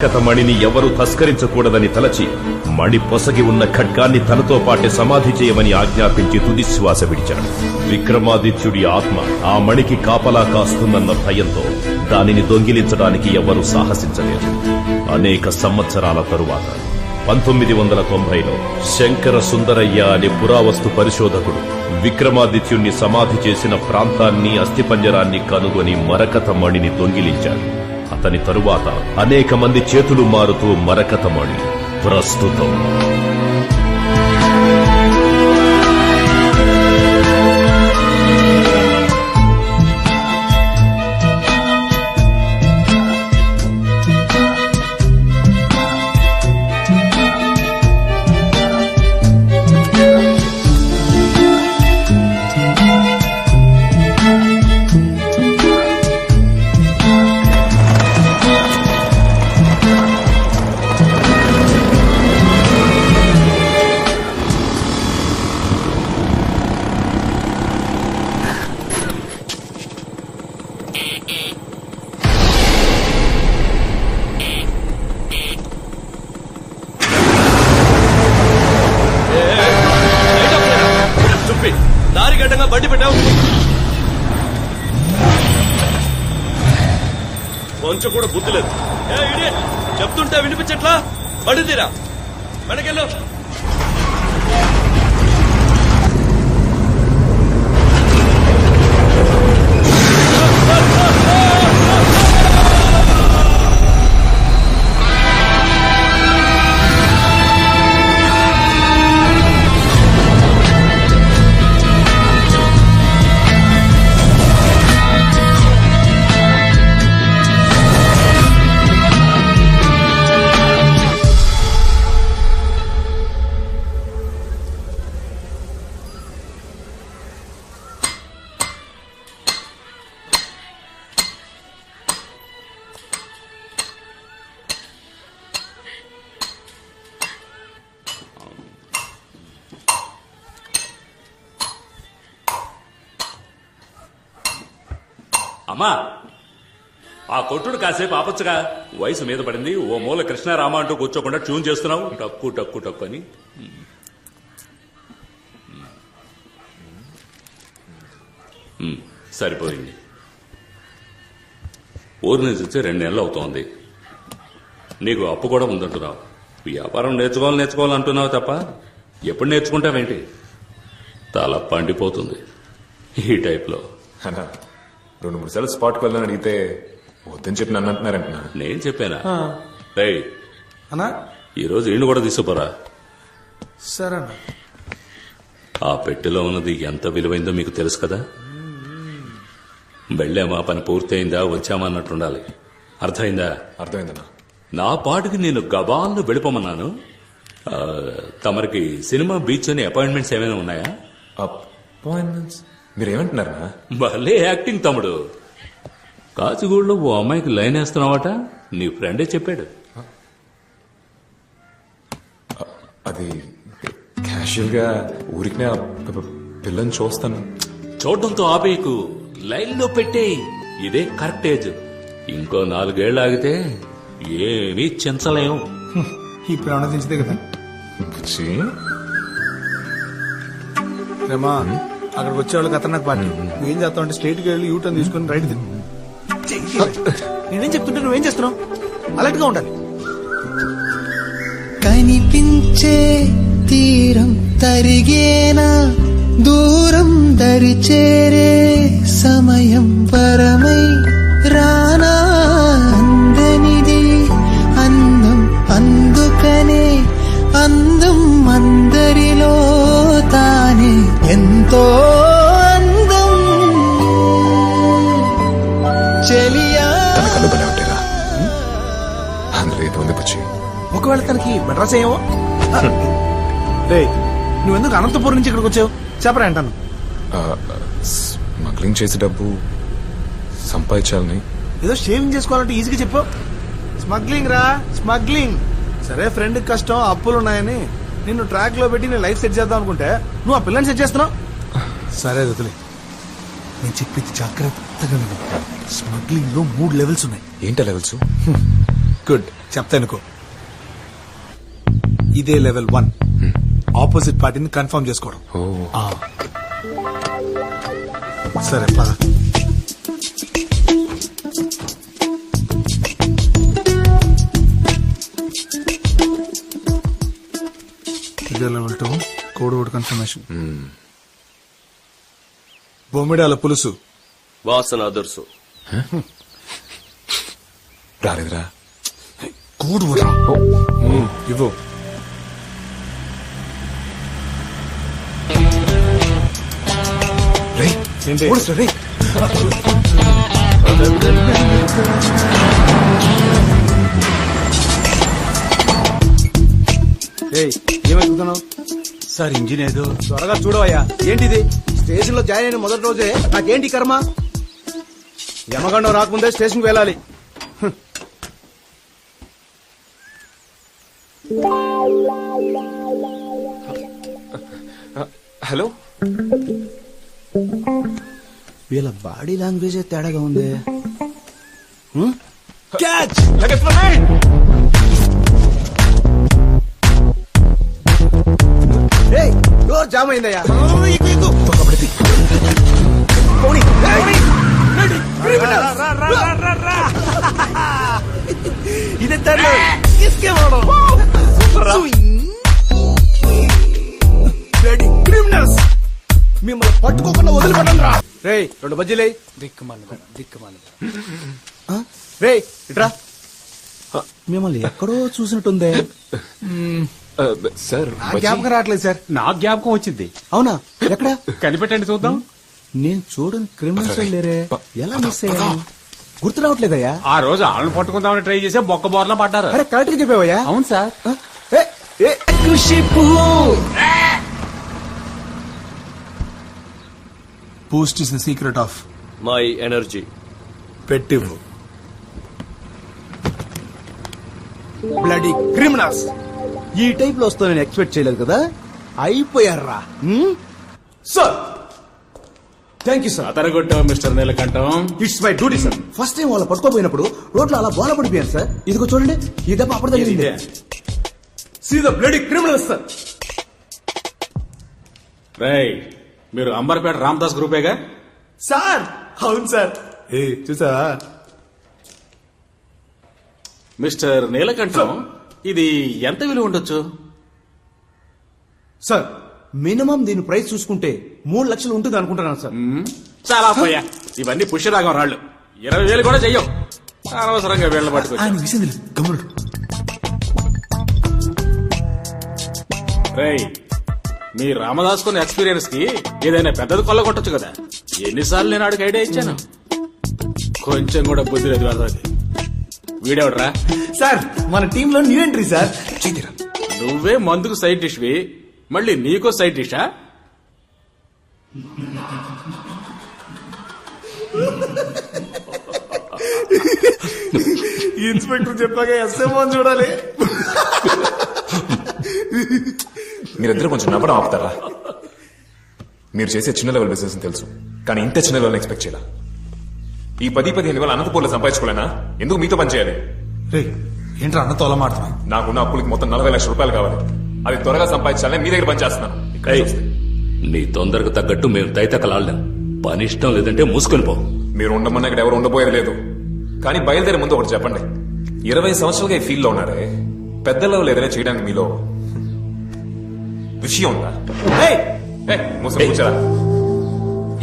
మణిని ఎవరూ తస్కరించకూడదని తలచి మణి పొసగి ఉన్న ఖడ్గాన్ని తనతో పాటే సమాధి చేయమని ఆజ్ఞాపించి తుదిశ్వాస విడిచాడు. విక్రమాదిత్యుడి ఆత్మ ఆ మణికి కాపలా కాస్తుందన్న భయంతో దానిని దొంగిలించడానికి ఎవరూ సాహసించలేదు. అనేక సంవత్సరాల తరువాత 1990లో శంకర సుందరయ్య అనే పురావస్తు పరిశోధకుడు విక్రమాదిత్యుణ్ణి సమాధి చేసిన ప్రాంతాన్ని, అస్థిపంజరాన్ని కనుగొని మరకత మణిని దొంగిలించాడు. అతని తరువాత అనేక మంది చేతులు మారుతూ మరకత మణి ప్రస్తుతం దారిగడ్డంగా బండి పెట్టావు. కొంచెం కూడా బుద్ధి లేదు. చెప్తుంటే వినిపించట్లా? బండి తీరా, వెనకెళ్ళు. అమ్మా, ఆ కొట్టుడు కాసేపు ఆపచ్చుగా. వయసు మీద పడింది. ఓ మూల కృష్ణారామ అంటూ కూర్చోకుండా ట్యూన్ చేస్తున్నావు. టక్కు టక్కు టక్కు అని. సరిపోయింది. ఊరి నుంచి వచ్చి 2 నెలలు అవుతోంది. నీకు అప్పు కూడా ఉందంటున్నావు. వ్యాపారం నేర్చుకోవాలంటున్నావు తప్ప ఎప్పుడు నేర్చుకుంటావేంటి? తల పండిపోతుంది ఈ టైప్లో. 2-3 సార్లు స్పాట్కి వెళ్ళని అడిగితే వద్దని చెప్పి నన్ను అంటున్నారంటున్నా. నేను చెప్పానా? రేయ్ అన్నా, ఈరోజు ఈయన కూడా తీసుకుపోరా. సరే. ఆ పెట్టెలో ఉన్నది ఎంత విలువైందో మీకు తెలుసు కదా. వెళ్ళామా, పని పూర్తయిందా, వచ్చామా అన్నట్టుండాలి. అర్థమైందా? అర్థమైందన్నా. నా పాటుకి నేను గబాలను వెళ్ళిపోమన్నాను. తమరికి సినిమా, బీచ్ అని అపాయింట్మెంట్స్ ఏమైనా ఉన్నాయా? అపాయింట్మెంట్స్? మీరేమంటున్నారా? భలే యాక్టింగ్ తమ్ముడు. కాచిగూడలో ఓ అమ్మాయికి లైన్ వేస్తున్నావట. నీ ఫ్రెండే చెప్పాడు. అది క్యాషువల్ గా ఊరికి పిల్లని చూస్తాను. చూడడంతో ఆపేయకు, లైన్ లో పెట్టే. ఇదే కరెక్ట్ ఏజ్. ఇంకో 4 ఏళ్ళు ఆగితే ఏమీ చెంచలేం. ఇప్పుడు ఏమన్నా దించితే కదా. రేమా, అక్కడికి వచ్చేవాళ్ళు ఖతర్నాక్ పార్టీ. నువ్వేం చేస్తావు అంటే స్ట్రైట్ గా వెళ్ళి యూటర్న్ తీసుకుని రైట్ తిను. నేనేం చెప్తుంటే నువ్వేం చేస్తున్నావు? అలర్ట్ గా ఉండాలి. కనిపించే తీరం తరిగేనా, దూరం దరి చేరే సమయం పరమై రానా, అందనిది అందం, అందుకనే అందం అందరిలో తానే ఎంతో అందం. చెలియా అందులో ఏదో ఉంది బుచ్చి. ఒకవేళ తనకి మెడ్రాస్ అయ్యావో. రే, నువ్వెందుకు అనంతపురం నుంచి ఇక్కడికి వచ్చావు చెప్పరా అంటాను. స్మగ్లింగ్ చేసే డబ్బు సంపాదించాలని. ఏదో షేవింగ్ చేసుకోవాలంటే ఈజీగా చెప్పు. స్మగ్లింగ్ రా, స్మగ్లింగ్. సరే, ఫ్రెండ్ కష్టం, అప్పులున్నాయని నిన్ను ట్రాక్ లో పెట్టి నేను లైఫ్ సెట్ చేద్దాం అనుకుంటే నువ్వు ఆ పిల్లని సెట్ చేస్తున్నావు. సరే వదిలే, నేను చెప్పింది జాగ్రత్తగా విను. స్మగ్లింగ్ లో 3 లెవెల్స్ ఉన్నాయి. ఏంటా లెవెల్స్? గుడ్ చెప్తా అనుకో. ఇదే లెవెల్ 1, ఆపోజిట్ పార్టీని కన్ఫర్మ్ చేసుకోవడం. ఆ. సరే పద. ఇదే లెవెల్ 2, కోడ్ వర్డ్ కన్ఫర్మేషన్. బొమ్మిడాల పులుసు వాసన అదుర్సు. రాలేదురా. కోడ్ వర్డ్ ఇవ్వు. రే ఏంటి? ఓడిస్రా, రే. ఏమవుతున్నావు సార్ ఇంజిన్ ఏదో. త్వరగా చూడవయ్యా. ఏంటిది? స్టేషన్ లో జాయిన్ అయిన మొదటి రోజే నాకేంటి కర్మ? యమగండం రాకముందే స్టేషన్ కి వెళ్ళాలి. హలో. వీళ్ళ బాడీ లాంగ్వేజ్ తేడాగా ఉంది. క్యాచ్! డోర్ జామ్ అయిందయ్యా. ఇదే క్రిమినల్స్ మిమ్మల్ని పట్టుకోకుండా వదిలిపెట్టండి రా. రే 2 బజ్జీలే. దిక్కుమాలి రే ఇట్రా. మిమ్మల్ని ఎక్కడో చూసినట్టుందే. సార్ జ్ఞాపకం రావట్లేదు సార్. నా జ్ఞాపకం వచ్చింది. అవునా? ఎక్కడ కనిపెట్టండి చూద్దాం. నేను చూడని క్రిమినల్స్ లేరే. ఎలా మిస్ అయ్యాను? గుర్తు రావట్లేదయ్యా. ఆ రోజు వాళ్ళని పట్టుకుందామని ట్రై చేసి బొక్క బోర్లా పడ్డారు. అరే కరెక్ట్ గా చెప్పావయ్యా. అవును sir. Boost is the secret of my energy. పెట్టివ్వు. Bloody criminals. ఈ టైప్ లో వస్తా నేను ఎక్స్పెక్ట్ చేయలేదు కదా. అయిపోయారా సార్? Thank you sir. అతరగొట్టావు mister Neelakantam. It's my duty sir. First time వాళ్ళ పట్టుకోపోయినప్పుడు రోడ్లో అలా బోల పడిపోయాను సార్. ఇదిగో చూడండి, ఈ దెబ్బ అప్పుడు తగిలింది. See the bloody criminals sir. రేయ్, మీరు అంబర్పేట రామదాస్ గ్రూపేగా? సార్ అవును సార్. ఏ చూసా మిస్టర్ నీలకంఠం, ఇది ఎంత విలువ ఉండొచ్చు? సార్ మినిమం దీని ప్రైస్ చూసుకుంటే 3 లక్షలు ఉంటుంది అనుకుంటున్నాను సార్. చాలా పోయా, ఇవన్నీ పుష్యరాగం రాళ్ళు. 20,000 కూడా చెయ్యం. అనవసరంగా వీళ్ళ పట్టుకొచ్చి. ఆయన విసింది గమనుడు. రేయ్, మీ రామదాస్ కొన్న ఎక్స్పీరియన్స్ కి ఏదైనా పెద్దది కొల్లగొట్టచ్చు కదా. ఎన్నిసార్లు నేను ఆడికి ఐడియా ఇచ్చాను. కొంచెం కూడా బుద్ధి లేదు వాళ్ళకి. వీడెవడరా? సార్ మన టీమ్ లో న్యూ ఎంట్రీ సార్. నువ్వే మందుకు సైడ్ డిష్వి, మళ్ళీ నీకో సైడ్ డిషా? ఇన్స్పెక్టర్ చెప్పాక ఎస్ఎంఓ చూడాలి. మీరిద్దరు కొంచెం నవ్వడం ఆపుతారా? మీరు చేసే చిన్న లెవెల్ బిజినెస్ తెలుసు, కానీ ఇంత చిన్న లెవెల్ ఎక్స్పెక్ట్ చేయాల. ఈ 10-15 వేల అనంతపూర్లో సంపాదించుకోలేనా? ఎందుకు మీతో పని చేయాలి? ఏంట్రా అన్నతో అలా మాట్లాడుతున్నా? నాకున్న అప్పులకి మొత్తం 40 లక్షల రూపాయలు కావాలి. అది త్వరగా సంపాదించాలని మీ దగ్గర పని చేస్తున్నాను. నీ తొందరకు తగ్గట్టు మేము తైతకలాడలేం. పని ఇష్టం లేదంటే మూసుకొని పో. మీరు ఉండమన్నా ఇక్కడ ఎవరు ఉండబోయేది లేదు. కానీ బయలుదేరే ముందు ఒకటి చెప్పండి. 20 సంవత్సరాలుగా ఈ ఫీల్డ్ లో ఉన్నారే, పెద్ద లెవెల్ ఏదైనా చేయడానికి మీలో విషయం ఉందా? మూసుకొని కూర్చోరా.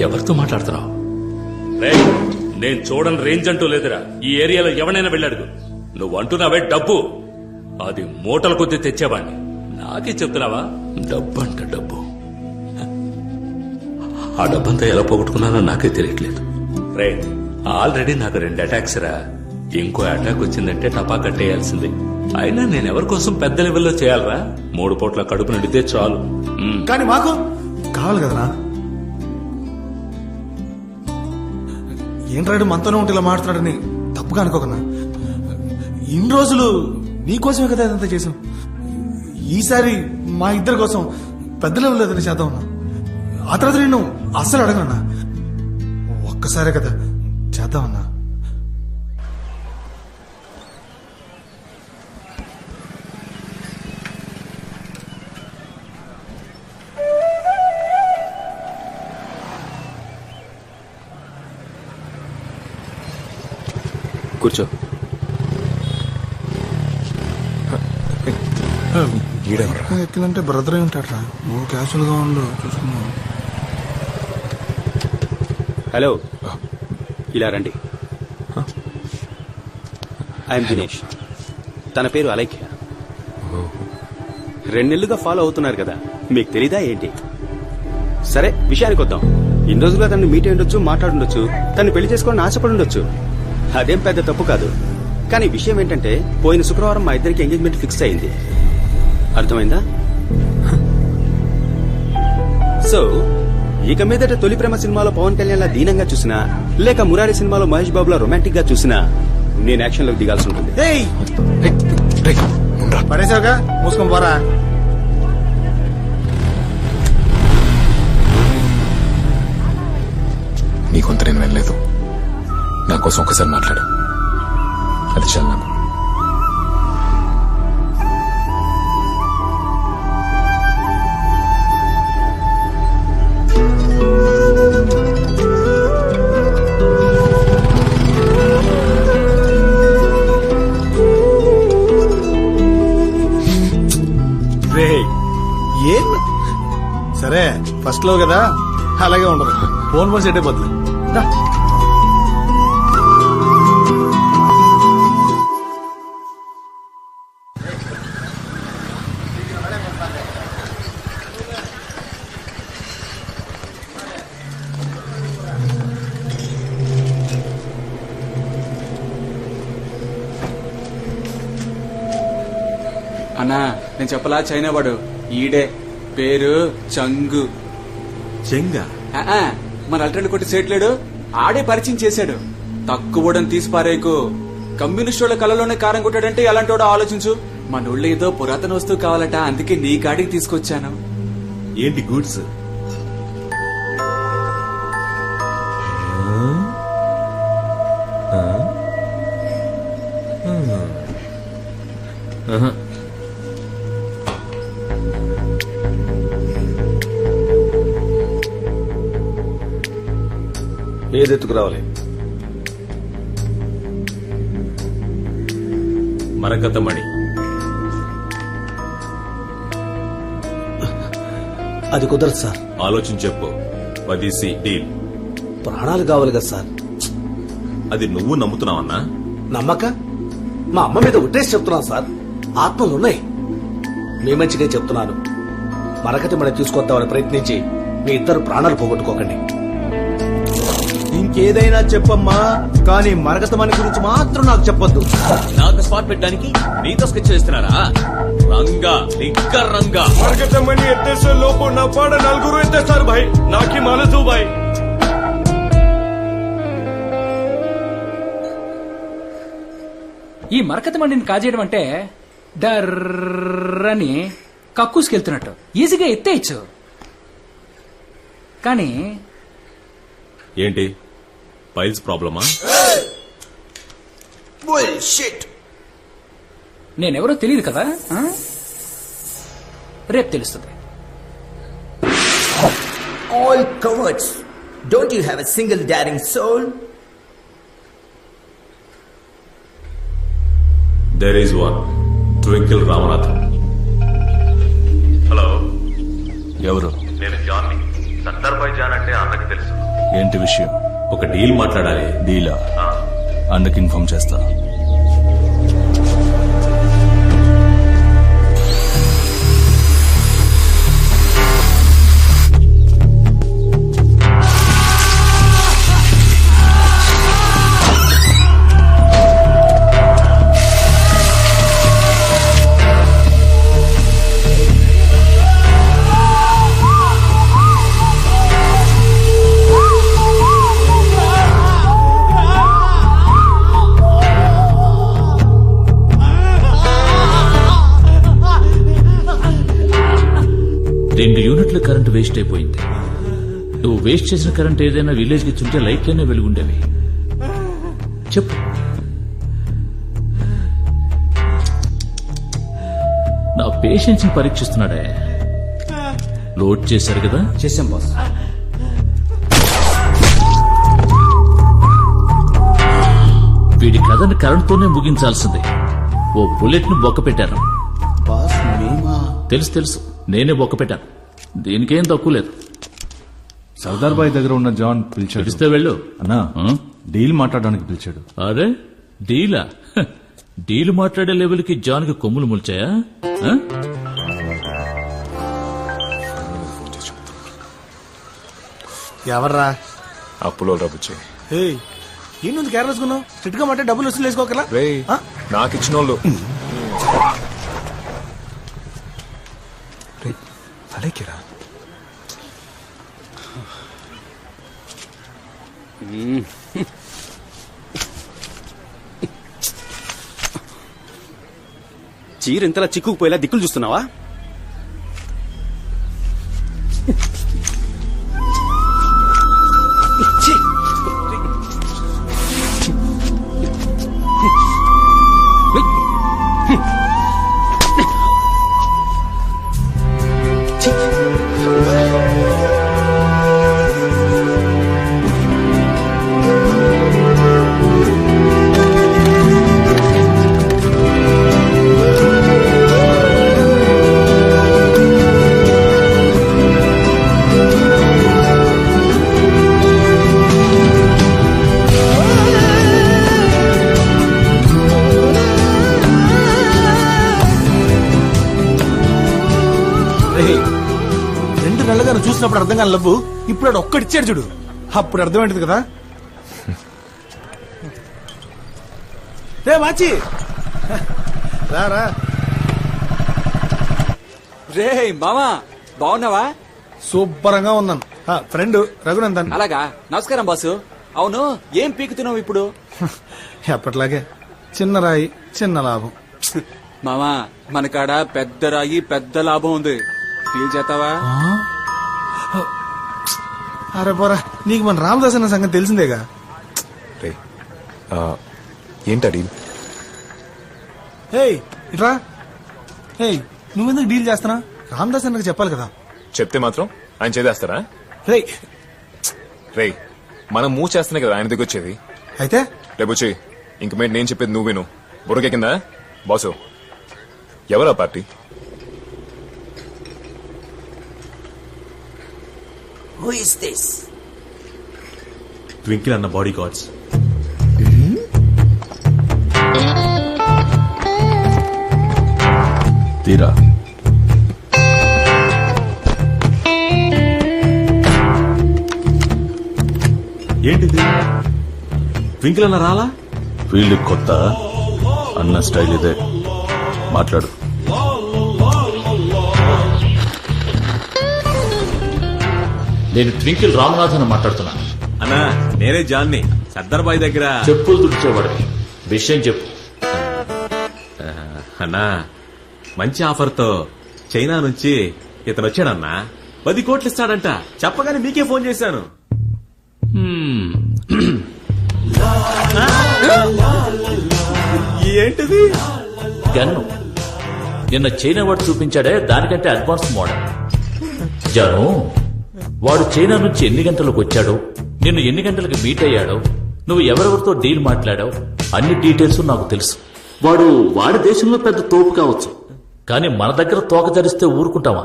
ఎవరితో మాట్లాడుతున్నావు? నేను చూడని రేంజ్ అంటూ లేదురా. ఈ ఏరియాలో ఎవరైనా వెళ్ళాడు. నువ్వు అంటున్నావే డబ్బు, అది మూటల కొద్దీ తెచ్చేవాడిని. నాకే చెప్తున్నావా? డబ్బు అంట డబ్బు. ఆ డబ్బంతా ఎలా పోగొట్టుకున్నానో నాకే తెలియట్లేదు. రే, ఆల్రెడీ నాకు 2 అటాక్స్ రా. ఇంకో అటాక్ వచ్చిందంటే టపా కట్టేయాల్సిందే. అయినా నేను ఎవరి కోసం పెద్ద లెవెల్లో చేయాలరా? 3 పూట్ల కడుపు నిండితే చాలు. కానీ మాకు కావాలి కదనా? ఏంట్రాడు మనతోనే ఉంటే ఇలా మాట్లాడని తప్పుగా అనుకోకనా? ఇన్ని రోజులు నీకోసమే కదా ఇదంతా చేసాం. ఈసారి మా ఇద్దరి కోసం పెద్ద లెవెల్ ఏదైనా చేద్దాం ఉన్నా. ఆ తర్వాత నేను అస్సలు అడగనన్నా. ఒక్కసారే కదా చేద్దామన్నా. కూర్చో. ఎక్కినంటే బ్రదర్ ఉంటాడ్రా, నువ్వు క్యాషువల్ గా ఉండు, చూసుకున్నావు. హలో, ఇలా రండి. ఐఎమ్ దినేష్. తన పేరు అలైఖ్య. 2 నెలలుగా ఫాలో అవుతున్నారు కదా, మీకు తెలీదా ఏంటి? సరే, విషయానికి వద్దాం. ఇన్ని రోజులుగా తనని మీట్ అయి ఉండొచ్చు, మాట్లాడుండొచ్చు, తను పెళ్లి చేసుకోవాలని ఆశపడి ఉండొచ్చు. అదేం పెద్ద తప్పు కాదు. కానీ విషయం ఏంటంటే, పోయిన శుక్రవారం మా ఇద్దరికి ఎంగేజ్మెంట్ ఫిక్స్ అయింది. అర్థమైందా? సో ఇక మీదట తొలి ప్రేమ సినిమాలో పవన్ కళ్యాణ్ లా దీనంగా చూసినా, లేక మురారి సినిమాలో మహేష్ బాబులా రొమాంటిక్ గా చూసినా నేను యాక్షన్ లోకి దిగాల్సి ఉంటుంది. పడేసావుగా, మూసుకొని పోరా. నీ కొంత నేను వెళ్ళలేదు. నా కోసం ఒకసారి మాట్లాడు, అది చాలు నాకు. ఏం సరే, ఫస్ట్ లో కదా, అలాగే ఉండదు. ఫోన్ సెట్ అయిపోతుంది. అన్నా, నేను చెప్పలా, చైనా వాడు ఈడే, పేరు చంగు. చెంగా మన అల్టర్నేట్ కొట్టి సేట్లేడు, ఆడే పరిచయం చేశాడు. తక్కువడం తీసి పారేకు. కమ్యూనిస్ట్ వాళ్ళ కళలోనే కారం కొట్టాడంటే ఎలాంటి వాడో ఆలోచించు. మన ఊళ్ళో ఏదో పురాతన వస్తువు కావాలట, అందుకే నీ కాడికి తీసుకొచ్చాను. ఏంటి గూడ్స్? ఏదెత్తుకు రావాలి? మరకతమణి. అది కుదరదు సార్. ఆలోచించి చెప్పు. 10C deal. ప్రాణాలు కావాలి కదా సార్. అది నువ్వు నమ్ముతున్నావన్నా? నమ్మక మా అమ్మ మీద ఉట్టేసి చెప్తున్నాను సార్. ఆత్మలున్నాయి. మీ మంచిగా చెప్తున్నాను. మరకతి మనం తీసుకొద్దామని ప్రయత్నించి మీ ఇద్దరు ప్రాణాలు పోగొట్టుకోకండి. ఇంకేదైనా చెప్పమ్మా, కానీ మరకతమణి గురించి మాత్రం నాకు చెప్పొద్దు. నాకు స్పాట్ పెట్టడానికి నీతో స్కెచ్ చేస్తున్నారా? రంగా లిక్కర్ రంగా మరకతమణి ఎత్తేసే లోపు నా పాడ 4 ఎత్తేస్తారు భాయ్. నాకి మాలదు భాయ్. ఈ మరకతమణిని కాజేయడం అంటే డర్రని కక్కుసుకెళ్తున్నట్టు ఈజీగా ఎత్తేయచ్చు. కానీ ఏంటి, పైల్స్ ప్రాబ్లమా? నేనెవరో తెలియదు కదా, రేపు తెలుస్తుంది. All cowards. Don't you have a single daring soul? There is one. Twinkle Ramanathan. Hello, ఎవరు? నేను జాన్ని. సత్తర్బాయ్ జాన్ అంటే అన్నకి తెలుసు. ఏంటి విషయం? ఒక డీల్ మాట్లాడాలి. డీలా? అన్నకి ఇన్ఫార్మ్ చేస్తా. కరెంట్ వేస్ట్ అయిపోయింది. నువ్వు వేస్ట్ చేసిన కరెంట్ ఏదైనా విలేజ్ కి ఇచ్చుంటే లైట్ అయినా వెలుగుండేవి. చెప్పు. నా పేషెన్స్ ని పరీక్షిస్తున్నాడే. లోడ్ చేశారు కదా? చేసాం బాస్. వీడి కథని కరెంట్తోనే ముగించాల్సిందే. ఓ బుల్లెట్ ను బొక్క పెట్టాను. బాస్ మేమా? తెలుసు నేనే బొక్క పెట్టాను. దీనికేం తక్కువ లేదు. సర్దార్ బాయ్ దగ్గర ఉన్న జాన్ పిలిచాడు. పిలిస్తే వెళ్ళు అన్నా, డీల్ మాట్లాడడానికి పిలిచాడు. అరే డీలా? డీల్ మాట్లాడే లెవెల్కి జాన్ కి కొమ్ములు ముల్చాయా? ఎవర్రా? అప్పులో రబుచ్చే. ఏంటి కేర్లెస్ కొన్నావు? స్ట్రిక్ట్ గా మాట్లాడి డబ్బులు వసూలు వేసుకోకరా? నాకు ఇచ్చిన వాళ్ళు అడేకేరా. చీర ఇంతలా చిక్కుకుపోయేలా దిక్కులు చూస్తున్నావా? చూసినప్పుడు అర్థం కాని లవ్వు ఇప్పుడు ఆడు ఒక్కడిచ్చాడు చూడు, అప్పుడు అర్థమైంది కదా. రే మాచి రా. రే మామా, బాగున్నావా? సూపరంగా ఉన్నాను. ఫ్రెండ్ రఘునందన్. అలాగా, నమస్కారం బాసు. అవును, ఏం పీకుతున్నావు ఇప్పుడు? ఎప్పట్లాగే చిన్న రాయి చిన్న లాభం. మామా, మన కాడ పెద్ద రాయి పెద్ద లాభం ఉంది, డీల్ చేస్తావా? అరే పోరా, నీకు మన రామదాస్ అన్న సంగతి తెలిసిందేగా. ఏంటా డీల్? ఇట్రా. నువ్వెందుకు డీల్ చేస్తున్నా? రామదాస్ అన్నకు చెప్పాలి కదా. చెప్తే మాత్రం ఆయన చేదేస్తారా? రే మనం మూవ్ చేస్తేనే కదా ఆయన దగ్గర వచ్చేది. అయితే రేపొచ్చి ఇంక మీద నేను చెప్పేది నువ్వు విను. బుర్రకెక్కిందా బాసు? ఎవరా party? Who is this? Twinkle అన్న బాడీ గార్డ్స్. తీరా ఏంటిది? ట్వింకిల్ అన్న రాలా? ఫీల్డ్ కొత్త అన్న స్టైల్ ఇదే. మాట్లాడు. నేను ట్వింకిల్ రామనాథన్ మాట్లాడుతున్నా. అన్నా నేనే జాన్ని, సర్దార్ బాయ్ దగ్గర చెప్పులు తుడిచేవాడికి. విషయం చెప్పు. అన్నా, మంచి ఆఫర్ తో చైనా నుంచి ఇతను వచ్చాడన్నా. 10 కోట్లు ఇస్తాడంట. చెప్పగానే మీకే ఫోన్ చేశాను. ఏంటిది? గన్ను నిన్న చైనా వాడు చూపించాడే, దానికంటే అడ్వాన్స్ మోడల్. జాను, వాడు చైనా నుంచి ఎన్ని గంటలకు వచ్చాడో, నిన్ను ఎన్ని గంటలకు మీట్ అయ్యాడో, నువ్వు ఎవరెవరితో డీల్ మాట్లాడావు, అన్ని డీటెయిల్స్ నాకు తెలుసు. వాడి దేశంలో పెద్ద తోపు కావచ్చు, కానీ మన దగ్గర తోక ధరిస్తే ఊరుకుంటావా?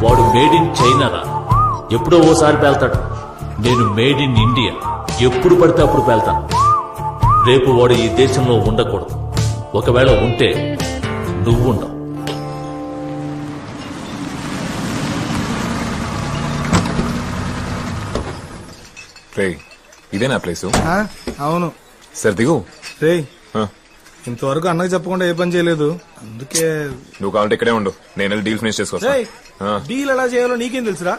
వాడు మేడ్ ఇన్ చైనా రా. ఎప్పుడో ఓసారి పేల్తాడు. నేను మేడ్ ఇన్ ఇండియా. ఎప్పుడు పడితే అప్పుడు పేల్తాను. రేపు వాడు ఈ దేశంలో ఉండకూడదు. ఒకవేళ ఉంటే నువ్వు ఉండవు. ఇదేనా ప్లేసు? అవును. సరే దిగు. ఇంతవరకు అన్నకు చెప్పకుండా ఏ పని చేయలేదు, అందుకే. నువ్వు కావాలంటే ఇక్కడే ఉండు, నేను డీల్ ఫినిష్ చేసుకోవా. డీల్ ఎలా చేయాలో నీకేం తెలుసురా?